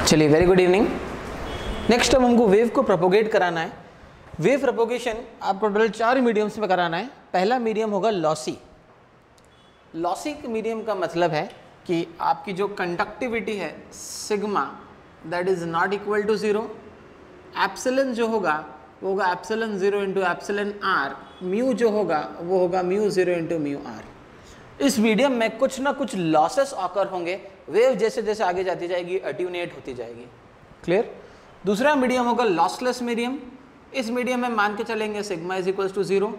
चलिए, very good evening. Next अब हमको वेव को प्रोपोगेट कराना है। वेव प्रोपोगेशन आपको टोटल 4 मीडियम्स में कराना है। पहला मीडियम होगा लॉसी। लॉसी मीडियम का मतलब है कि आपकी जो कंडक्टिविटी है sigma that is not equal to 0, epsilon जो होगा वो होगा epsilon 0 into epsilon r, mu जो होगा वो होगा म्यू 0 इंटू म्यू आर। इस मीडियम में कुछ ना कुछ लॉसेस ऑकर होंगे, वेव जैसे जैसे आगे जाती जाएगी अट्यूनेट होती जाएगी। क्लियर। दूसरा मीडियम होगा लॉसलेस मीडियम। इस मीडियम में मान के चलेंगे sigma is equals to 0,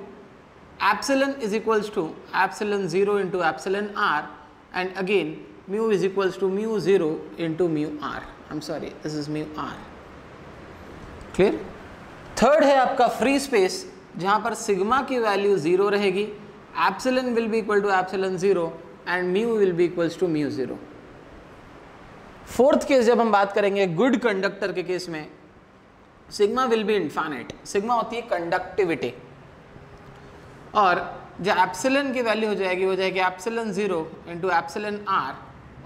epsilon is equals to epsilon 0 into epsilon r and again mu is equals to mu 0 into mu r. I am sorry, this is mu r. Clear. Third है आपका free space, जहां पर sigma की value 0 रहेगी, epsilon will be equal to epsilon 0 and mu will be equals to mu 0। Fourth case जब हम बात करेंगे गुड कंडक्टर के केस में, sigma will be infinite. Sigma होती है कंडक्टिविटी, और जो एप्सिलन की वैल्यू हो जाएगी एप्सिलन 0 इंटू एप्सिलन आर,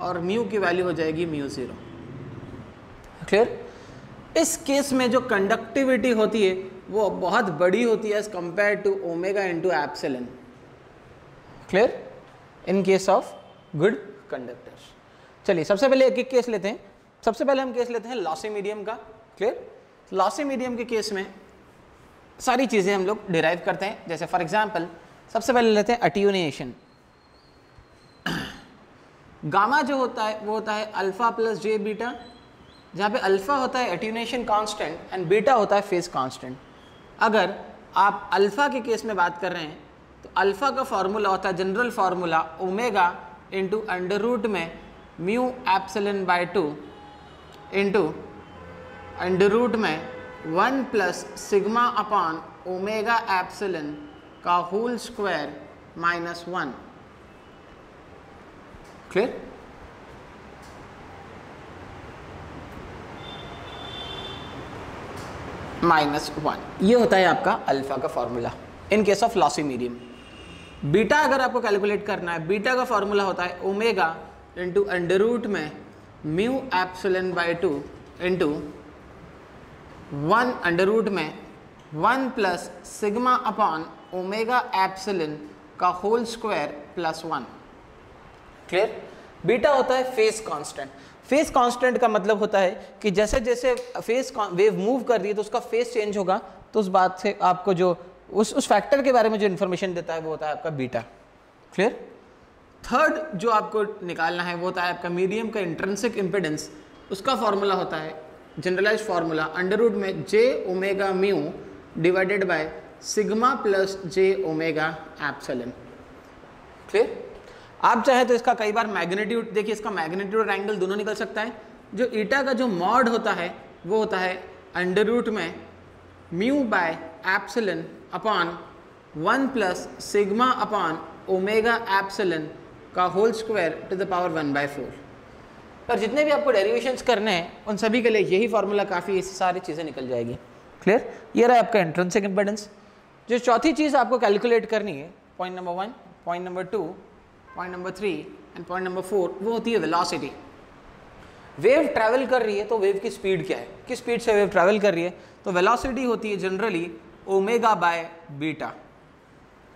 और म्यू की वैल्यू हो जाएगी म्यू 0। क्लियर। इस केस में जो कंडक्टिविटी होती है वो बहुत बड़ी होती है as compare to omega into epsilon. Clear. In case of good conductors. चलिए, सबसे पहले एक एक केस लेते हैं। सबसे पहले हम केस लेते हैं लॉसी मीडियम का। क्लियर। लॉसी मीडियम के केस में सारी चीज़ें हम लोग डिराइव करते हैं। जैसे फॉर एग्जांपल सबसे पहले लेते हैं अट्यूनेशन। गामा जो होता है वो होता है अल्फा प्लस जे बीटा, जहाँ पे अल्फा होता है अट्यूनेशन कांस्टेंट एंड बीटा होता है फेज कांस्टेंट। अगर आप अल्फा के केस में बात कर रहे हैं तो अल्फा का फॉर्मूला होता है general formula omega into under root में mu epsilon by 2 into under root में 1 plus sigma upon omega epsilon का होल स्क्वायर माइनस 1। क्लियर। -1 ये होता है आपका अल्फा का formula in case of lossy medium. Beta अगर आपको कैलकुलेट करना है, बीटा का फॉर्मूला होता है ओमेगा इंटू अंडर रूट में mu epsilon by 2 into 1 under root में 1 plus sigma upon omega epsilon का whole square plus 1। Clear. Beta होता है फेज कांस्टेंट। फेज कांस्टेंट का मतलब होता है कि जैसे जैसे फेज वेव मूव कर रही है तो उसका फेज चेंज होगा, तो उस बात से आपको जो उस फैक्टर के बारे में जो इन्फॉर्मेशन देता है वो होता है आपका बीटा। क्लियर। थर्ड जो आपको निकालना है वो होता है आपका मीडियम का इंट्रिंसिक इम्पिडेंस। उसका फॉर्मूला होता है जनरलाइज्ड फॉर्मूला अंडर रूट में J omega mu divided by sigma plus J omega epsilon. Clear. आप चाहे तो इसका कई बार मैग्नीट्यूड देखिए, इसका मैग्नीट्यूड और एंगल दोनों निकल सकता है। जो ईटा का जो मॉड होता है वो होता है अंडर रूट में mu by epsilon upon 1 plus sigma upon omega epsilon का whole square to the power 1/4। पर जितने भी आपको डेरिवेशंस करने हैं उन सभी के लिए यही फार्मूला काफ़ी, इससे सारी चीज़ें निकल जाएगी। क्लियर। ये रहा आपका इंट्रिंसिक इम्पिडेंस। जो चौथी चीज़ आपको कैलकुलेट करनी है, point number 1, point number 2, point number 3 and point number 4, वो होती है वेलोसिटी। वेव ट्रैवल कर रही है तो वेव की स्पीड क्या है, किस स्पीड से वेव ट्रैवल कर रही है, तो वेलोसिटी होती है generally omega by beta.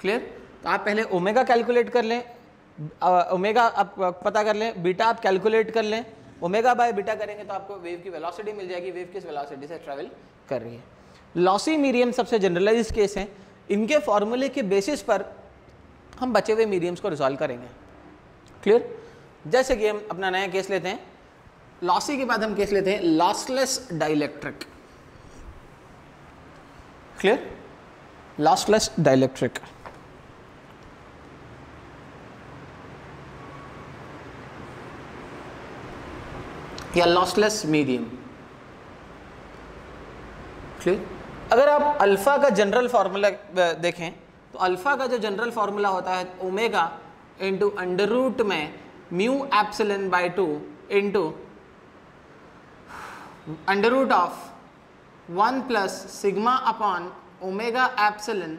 Clear. तो आप पहले ओमेगा कैलकुलेट कर लें, ओमेगा आप पता कर लें, बीटा आप कैलकुलेट कर लें। ओमेगा बाय बीटा करेंगे तो आपको वेव की वेलोसिटी मिल जाएगी, वेव किस वेलोसिटी से ट्रैवल कर रही है। लॉसी मीडियम सबसे जनरलाइज केस है। इनके फॉर्मूले के बेसिस पर हम बचे हुए मीडियम्स को रिजॉल्व करेंगे। क्लियर। जैसे कि हम अपना नया केस लेते हैं, लॉसी के बाद हम केस लेते हैं lossless dielectric. Clear. Lossless dielectric या लॉसलेस मीडियम। क्लियर। अगर आप अल्फा का जनरल फॉर्मूला देखें तो अल्फा का जो जनरल फॉर्मूला होता है ओमेगा इंटू अंडर रूट में mu epsilon by 2 into under root of 1 plus sigma upon omega epsilon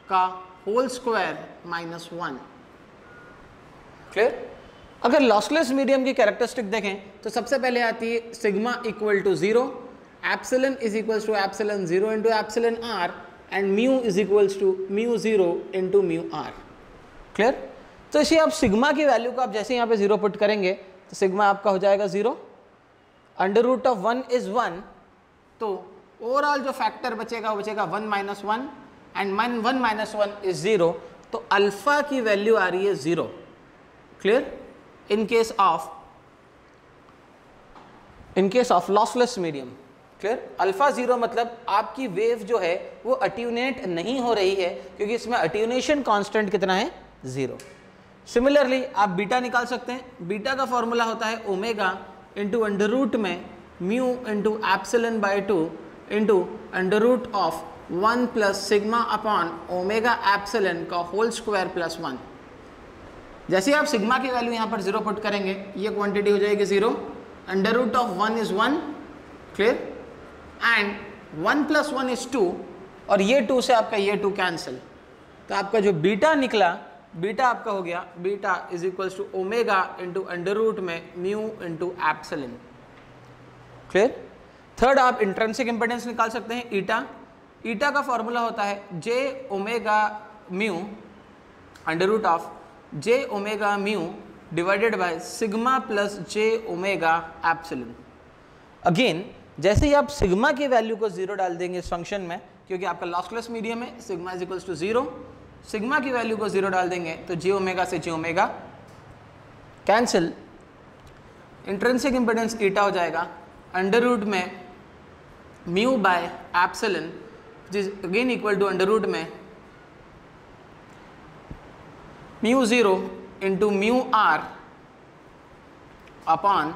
का होल स्क्वायर माइनस 1। क्लियर। अगर लॉसलेस मीडियम की कैरेक्टरिस्टिक देखें तो सबसे पहले आती है sigma equal to 0, epsilon is equals to epsilon 0 into epsilon r and mu is equals to mu 0 into mu r. Clear? तो इसे आप सिग्मा की वैल्यू को आप जैसे यहाँ पे 0 पुट करेंगे तो सिग्मा आपका हो जाएगा 0, अंडर रूट ऑफ 1 इज 1, तो ओवरऑल जो फैक्टर बचेगा वो बचेगा 1 माइनस 1 एंड 1 माइनस 1 इज 0, तो अल्फा की वैल्यू आ रही है 0। Clear? In case of lossless medium. Clear? Alpha 0 मतलब आपकी वेव जो है वो अट्यूनेट नहीं हो रही है क्योंकि इसमें अट्यूनेशन कांस्टेंट कितना है? 0। सिमिलरली आप बीटा निकाल सकते हैं। बीटा का फॉर्मूला होता है ओमेगा इंटू अंडर रूट में mu into epsilon by 2 into under root of 1 plus sigma upon omega epsilon का होल स्क्वायर प्लस 1। जैसे आप सिग्मा की वैल्यू यहाँ पर 0 पुट करेंगे ये क्वांटिटी हो जाएगी 0, under root of 1 is 1। Clear? And 1 plus 1 is 2 और ये 2 से आपका ये 2 कैंसिल, तो आपका जो बीटा निकला, बीटा आपका हो गया beta is equals to omega into under root में mu into epsilon. Clear? Third आप इंट्रिंसिक इम्पिडेंस निकाल सकते हैं ईटा। ईटा का फॉर्मूला होता है J omega mu under root of J omega mu divided by sigma plus J omega epsilon. Again जैसे ही आप सिग्मा की वैल्यू को 0 डाल देंगे इस फंक्शन में, क्योंकि आपका लॉसलेस मीडियम है, sigma is equals to 0, sigma की वैल्यू को 0 डाल देंगे तो जे ओमेगा से J omega cancel, intrinsic impedance eta हो जाएगा अंडर रूट में mu by epsilon is again equal to under root में mu 0 into mu R upon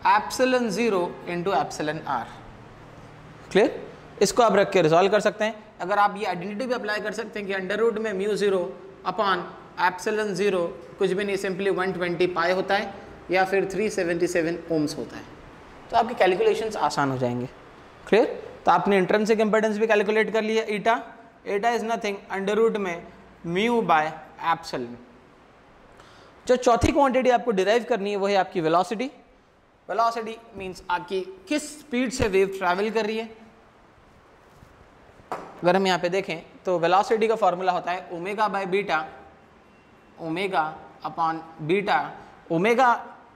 epsilon 0 into epsilon are. Clear? इसको आप रख के रिजॉल्व कर सकते हैं। अगर आप ये आइडेंटिटी भी अप्लाई कर सकते हैं कि अंडर रूट में म्यू 0 अपॉन एप्सिलॉन 0 कुछ भी नहीं, सिंपली 120 पाई होता है या फिर 377 ओम्स होता है, तो आपके कैलकुलेशंस आसान हो जाएंगे। क्लियर? तो आपने इंट्रिंसिक इम्पिडेंस भी कैलकुलेट कर लिया eta. Eta is nothing under root में म्यू बाय एप्सिलॉन। जो चौथी क्वांटिटी आपको डिराइव करनी है वो है आपकी वेलोसिटी। वेलोसिटी मींस आपकी किस स्पीड से वेव ट्रैवल कर रही है। अगर हम यहाँ पे देखें तो वेलोसिटी का फॉर्मूला होता है omega by beta, omega upon beta. Omega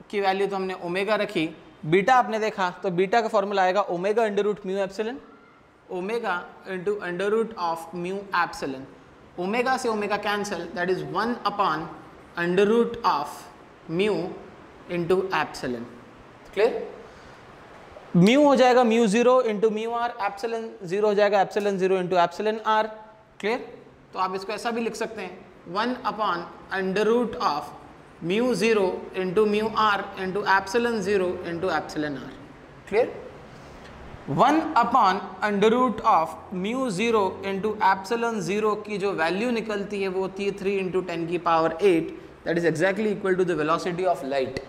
की वैल्यू तो हमने ओमेगा रखी, बीटा आपने देखा तो बीटा का फॉर्मूला आएगा omega under root mu epsilon, omega into under root of mu epsilon. Omega से omega cancel, that is 1 upon under root of mu into epsilon. Clear? Mu हो जाएगा mu 0 into mu R, epsilon 0 हो जाएगा epsilon 0 into epsilon are. Clear? तो आप इसको ऐसा भी लिख सकते हैं 1 upon under root of mu 0 into mu are into epsilon 0 into epsilon are. Clear? 1 upon under root of mu 0 into epsilon 0 की जो वैल्यू निकलती है वो होती है 3 इंटू 10 की power 8, that is exactly equal to the velocity of light.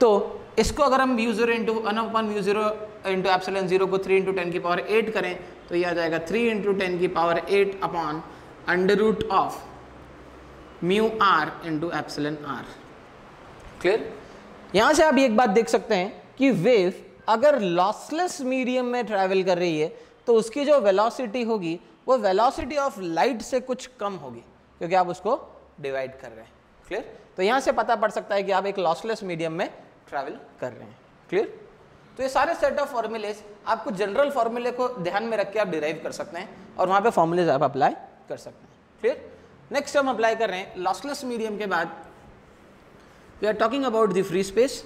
तो इसको अगर हम mu 0 into 1 upon mu 0 into epsilon 0 को 3 इंटू 10 की पावर 8 करें तो ये आ जाएगा 3 इंटू 10 की power 8 upon under root of mu are into epsilon are. Clear? यहाँ से आप एक बात देख सकते हैं कि वेव अगर लॉसलेस मीडियम में ट्रैवल कर रही है तो उसकी जो वेलोसिटी होगी वो वेलोसिटी ऑफ लाइट से कुछ कम होगी क्योंकि आप उसको डिवाइड कर रहे हैं। क्लियर? तो यहाँ से पता पड़ सकता है कि आप एक लॉसलेस मीडियम में ट्रैवल कर रहे हैं। क्लियर? तो ये सारे सेट ऑफ फॉर्मूलेज आपको जनरल फॉर्मूले को ध्यान में रख के आप डिराइव कर सकते हैं और वहाँ पे फॉर्मूलेज आप अप्लाई कर सकते हैं। क्लियर? नेक्स्ट हम अप्लाई कर रहे हैं लॉसलेस मीडियम के बाद we are talking about the free space.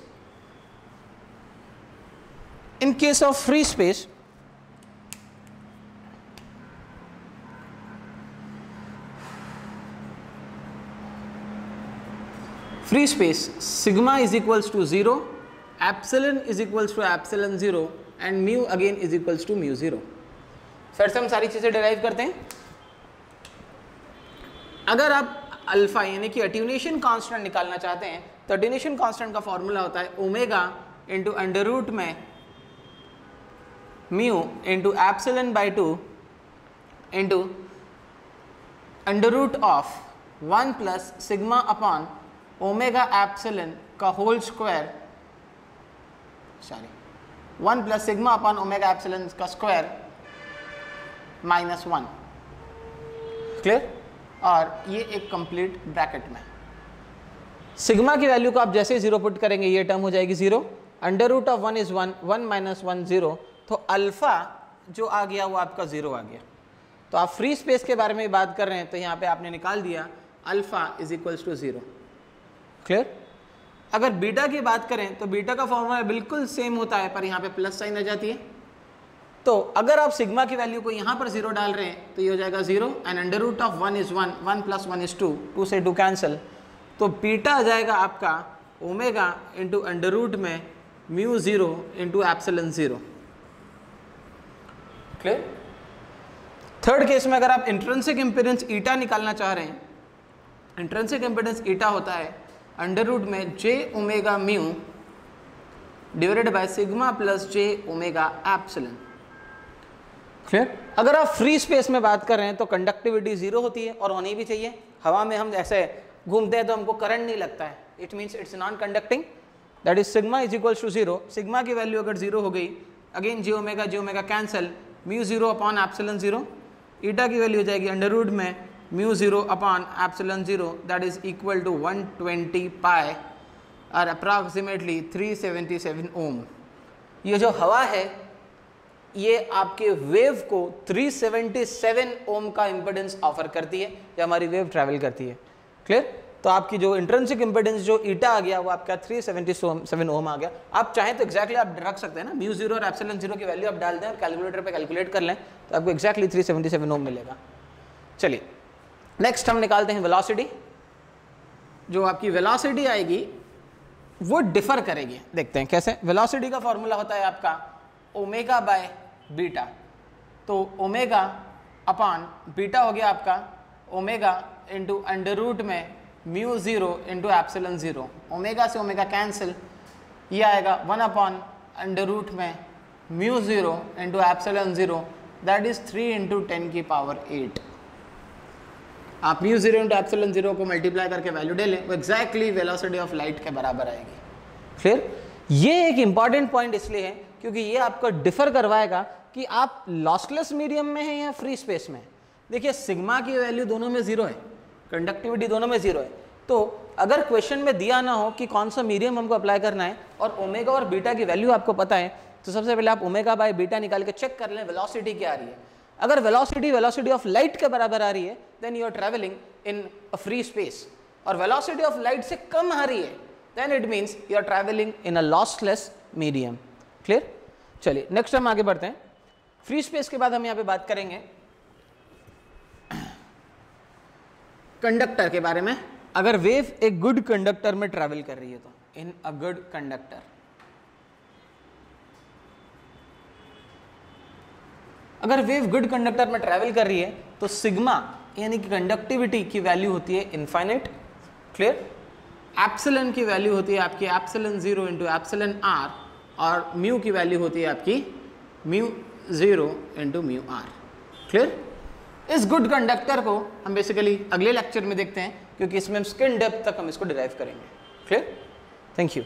In case of free space, sigma is equals to 0, epsilon is equals to epsilon 0 and mu again is equals to mu 0। फिर से हम सारी चीजें डिराइव करते हैं। अगर आप अल्फा यानी कि अट्यूनेशन कांस्टेंट निकालना चाहते हैं तो अट्यूनेशन कांस्टेंट का फॉर्मूला होता है ओमेगा इंटू अंडर रूट में mu into epsilon by 2 into under root of 1 plus sigma upon omega epsilon का whole square, sorry 1 plus sigma upon omega epsilon का स्क्वायर -1। क्लियर? और ये एक कंप्लीट ब्रैकेट में सिग्मा की वैल्यू को आप जैसे ही 0 पुट करेंगे ये टर्म हो जाएगी 0, under root of 1 is 1, 1 minus 1 0, तो अल्फा जो आ गया वो आपका 0 आ गया। तो आप फ्री स्पेस के बारे में बात कर रहे हैं तो यहाँ पे आपने निकाल दिया alpha is equals to 0। Clear? अगर बीटा की बात करें तो बीटा का फॉर्मूला बिल्कुल सेम होता है पर यहाँ पे प्लस साइन आ जाती है। तो अगर आप सिग्मा की वैल्यू को यहाँ पर 0 डाल रहे हैं तो ये हो जाएगा 0 and under root of 1 is 1, 1 plus 1 is 2, 2 से 2 कैंसिल, तो बीटा आ जाएगा आपका ओमेगा इंटू अंडर रूट में mu 0 into epsilon 0। Clear? Third case में अगर आप इंट्रिंसिक इम्पीडेंस ईटा निकालना चाह रहे हैं, इंट्रिंसिक इम्पीडेंस ईटा होता है अंडर रूट में j omega mu divided by sigma plus j omega epsilon. Clear? अगर आप फ्री स्पेस में बात कर रहे हैं तो कंडक्टिविटी 0 होती है और होनी भी चाहिए। हवा में हम ऐसे घूमते हैं तो हमको करंट नहीं लगता है, it means it's non conducting, that is sigma is equals to 0। Sigma की वैल्यू अगर 0 हो गई, again j omega cancel, mu 0 upon epsilon 0, eta की वैल्यू हो जाएगी अंडर रूट में mu 0 upon epsilon 0, that is equal to 120 pi और approximately 377 ओम। ये जो हवा है ये आपके वेव को 377 ओम का इम्पिडेंस ऑफर करती है, ये हमारी वेव ट्रैवल करती है। क्लियर? तो आपकी जो इंट्रिंसिक इम्पिडेंस जो ईटा आ गया वो आपका 377 ओम आ गया। आप चाहें तो एक्जैक्टली आप रख सकते हैं ना, म्यू 0 और एप्सिलॉन 0 की वैल्यू आप डाल दें और कैलकुलेटर पे कैलकुलेट कर लें तो आपको एक्जैक्टली 377 ओम मिलेगा। चलिए नेक्स्ट हम निकालते हैं वेलोसिटी। जो आपकी वेलोसिटी आएगी वो डिफर करेगी, देखते हैं कैसे। वेलोसिटी का फॉर्मूला होता है आपका ओमेगा बाय बीटा, तो ओमेगा अपॉन बीटा हो गया आपका ओमेगा इंटू अंडर रूट में म्यू 0 इंटू एप्सिलॉन 0, ओमेगा से ओमेगा कैंसिल, ये आएगा 1 अपॉन अंडर रूट में mu 0 into epsilon 0, that is 3 into 10 की पावर 8। आप म्यू 0 इंटू एप्सिलॉन 0 को मल्टीप्लाई करके वैल्यू ले लें, वो एक्जैक्टली वेलोसिटी ऑफ लाइट के बराबर आएगी। क्लियर? ये एक इंपॉर्टेंट पॉइंट इसलिए है क्योंकि ये आपको डिफर करवाएगा कि आप लॉसलेस मीडियम में हैं या फ्री स्पेस में। देखिए सिग्मा की वैल्यू दोनों में 0 है, कंडक्टिविटी दोनों में 0 है, तो अगर क्वेश्चन में दिया ना हो कि कौन सा मीडियम हमको अप्लाई करना है और ओमेगा और बीटा की वैल्यू आपको पता है, तो सबसे पहले आप ओमेगा बाय बीटा निकाल के चेक कर लें वेलोसिटी क्या आ रही है। अगर वेलोसिटी ऑफ लाइट के बराबर आ रही है then you are travelling in a free space, और वेलोसिटी ऑफ लाइट से कम आ रही है then it means you are travelling in a lossless medium. Clear? चलिए नेक्स्ट हम आगे बढ़ते हैं। फ्री स्पेस के बाद हम यहाँ पे बात करेंगे कंडक्टर के बारे में। अगर वेव एक गुड कंडक्टर में ट्रैवल कर रही है तो इन अ गुड कंडक्टर, अगर वेव गुड कंडक्टर में ट्रैवल कर रही है तो सिग्मा यानी कि कंडक्टिविटी की वैल्यू होती है इनफाइनाइट। क्लियर? एप्सिलॉन की वैल्यू होती है आपकी एप्सिलॉन 0 इंटू एप्सिलॉन आर, और म्यू की वैल्यू होती है आपकी mu 0 into mu r. Clear? इस गुड कंडक्टर को हम बेसिकली अगले लेक्चर में देखते हैं क्योंकि इसमें हम स्किन डेप्थ तक हम इसको डिराइव करेंगे। क्लियर? Thank you.